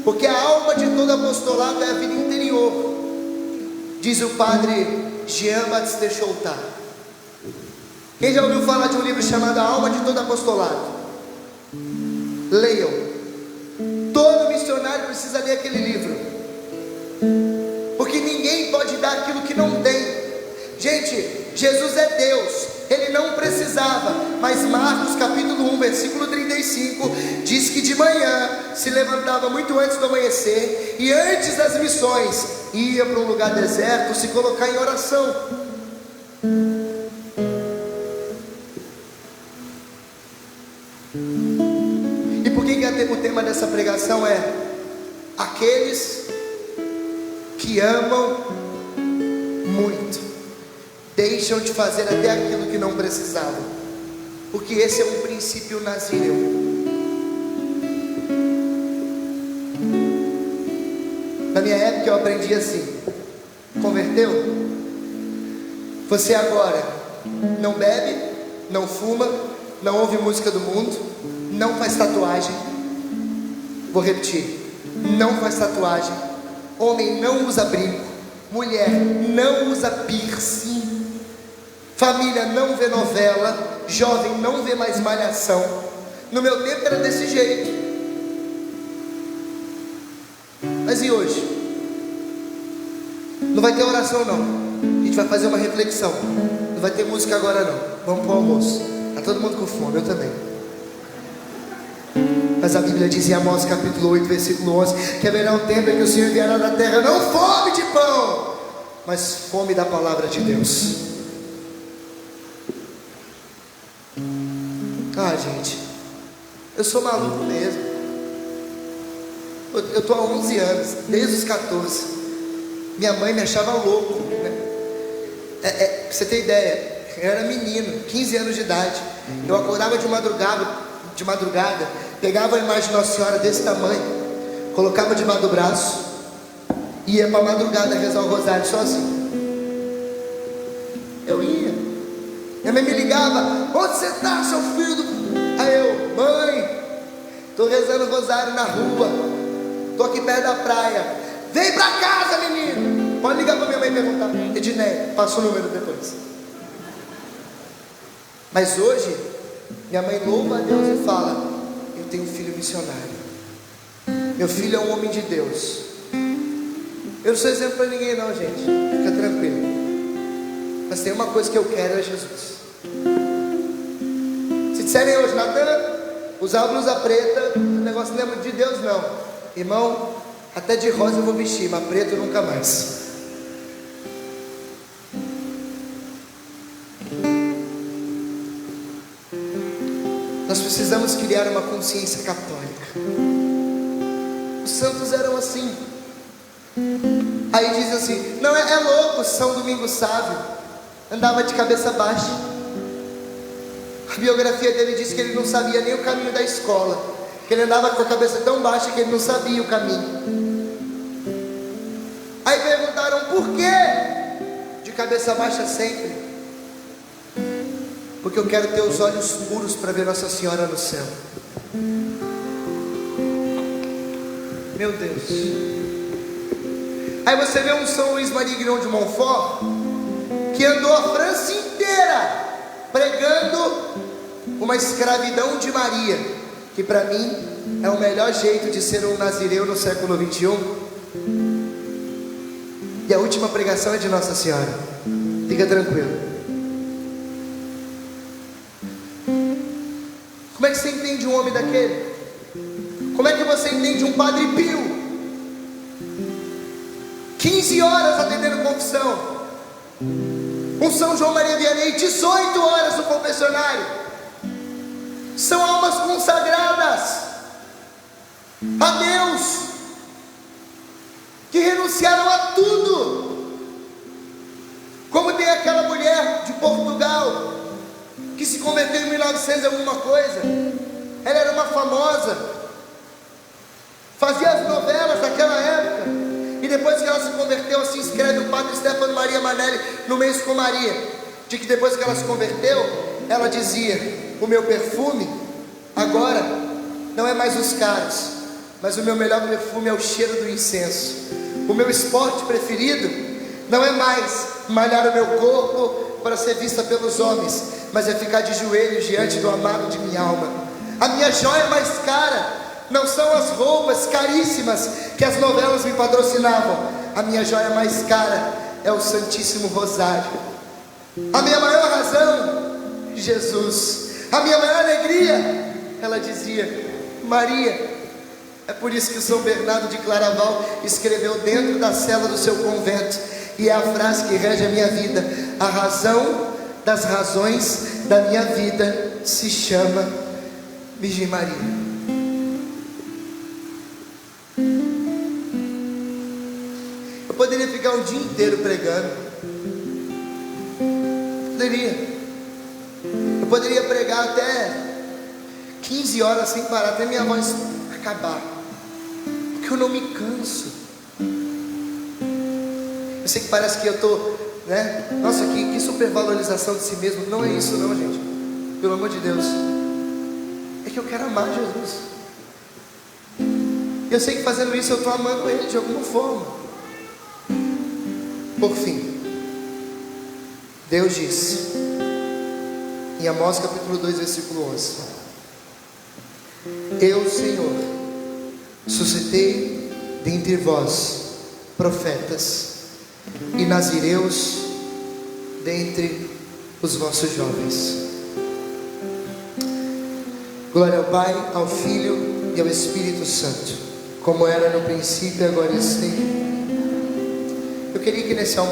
Porque a alma de todo apostolado é a vida interior, diz o padre Jean Baptiste Choutard. Quem já ouviu falar de um livro chamado A Alma de Todo Apostolado? Leiam. Todo missionário precisa ler aquele livro, porque ninguém pode dar aquilo que não tem. Gente, Jesus é Deus, Ele não precisava, mas Marcos capítulo 1, versículo 35, diz que de manhã se levantava muito antes do amanhecer, e antes das missões, ia para um lugar deserto se colocar em oração. E por que o tema dessa pregação é aqueles que amam muito deixam de fazer até aquilo que não precisavam? Porque esse é um princípio nazireu. Na minha época eu aprendi assim: converteu? Você agora não bebe, não fuma, não ouve música do mundo, não faz tatuagem. Vou repetir: não faz tatuagem. Homem não usa brinco, mulher não usa piercing, família não vê novela, jovem não vê mais malhação. No meu tempo era desse jeito. Mas e hoje? Não vai ter oração não. A gente vai fazer uma reflexão. Não vai ter música agora não. Vamos para o almoço. Está todo mundo com fome, eu também. Mas a Bíblia diz em Amós capítulo 8, versículo 11, que haverá um tempo em que o Senhor enviará na terra não fome de pão, mas fome da palavra de Deus. Ah, gente, eu sou maluco mesmo. Eu estou há 11 anos, desde os 14. Minha mãe me achava louco, né? Pra você ter ideia, eu era menino, 15 anos de idade. Eu acordava de madrugada, pegava a imagem de Nossa Senhora desse tamanho, colocava debaixo do braço, ia para a madrugada rezar o rosário sozinho. Eu ia. Minha mãe me ligava: onde você está, seu filho? Aí eu: mãe, estou rezando o rosário na rua, estou aqui perto da praia. Vem para casa, menino. Pode ligar para minha mãe e perguntar. Edneia, passa o número depois. Mas hoje minha mãe louva a Deus e fala: eu tenho um filho missionário, meu filho é um homem de Deus. Eu não sou exemplo para ninguém não, gente, fica tranquilo. Mas tem uma coisa que eu quero, é Jesus. Se disserem hoje: Natan, usar a blusa preta, o negócio não é muito de Deus não. Irmão, até de rosa eu vou vestir, mas preto nunca mais. Nós precisamos criar uma consciência católica. Os santos eram assim. Aí diz assim: não, é louco, São Domingos Sávio andava de cabeça baixa. A biografia dele diz que ele não sabia nem o caminho da escola, que ele andava com a cabeça tão baixa que ele não sabia o caminho. Aí perguntaram: por que de cabeça baixa sempre? Porque eu quero ter os olhos puros para ver Nossa Senhora no céu. Meu Deus. Aí você vê um São Luís Maria Grignon de Montfort, que andou a França inteira pregando uma escravidão de Maria, que para mim é o melhor jeito de ser um nazireu no século 21. E a última pregação é de Nossa Senhora. Fica tranquilo. Como é que você entende um homem daquele? Como é que você entende um Padre Pio? 15 horas atendendo confissão. Um São João Maria Vianney, 18 horas no confessionário. São almas consagradas a Deus, que renunciaram a tudo tal, que se converteu em 1900 alguma coisa. Ela era uma famosa, fazia as novelas daquela época. E depois que ela se converteu, assim escreve o padre Stefano Maria Manelli no Mês com Maria, de que depois que ela se converteu, ela dizia: o meu perfume agora não é mais os caros, mas o meu melhor perfume é o cheiro do incenso. O meu esporte preferido não é mais malhar o meu corpo para ser vista pelos homens, mas é ficar de joelhos diante do amado de minha alma. A minha joia mais cara não são as roupas caríssimas que as novelas me patrocinavam. A minha joia mais cara é o Santíssimo Rosário. A minha maior razão, Jesus. A minha maior alegria, ela dizia, Maria. É por isso que o São Bernardo de Claraval escreveu dentro da cela do seu convento, e é a frase que rege a minha vida: a razão das razões da minha vida se chama Virgem Maria. Eu poderia ficar um dia inteiro pregando, eu poderia pregar até 15 horas sem parar, até minha voz acabar, porque eu não me canso. Eu sei que parece que eu estou, né? Nossa, que supervalorização de si mesmo. Não é isso não, gente. Pelo amor de Deus. É que eu quero amar Jesus. Eu sei que fazendo isso eu estou amando Ele de alguma forma. Por fim, Deus disse em Amós capítulo 2, versículo 11: eu, Senhor, suscitei dentre vós profetas e nazireus dentre os vossos jovens. Glória ao Pai, ao Filho e ao Espírito Santo, como era no princípio, agora e sempre. Eu queria que nesse almoço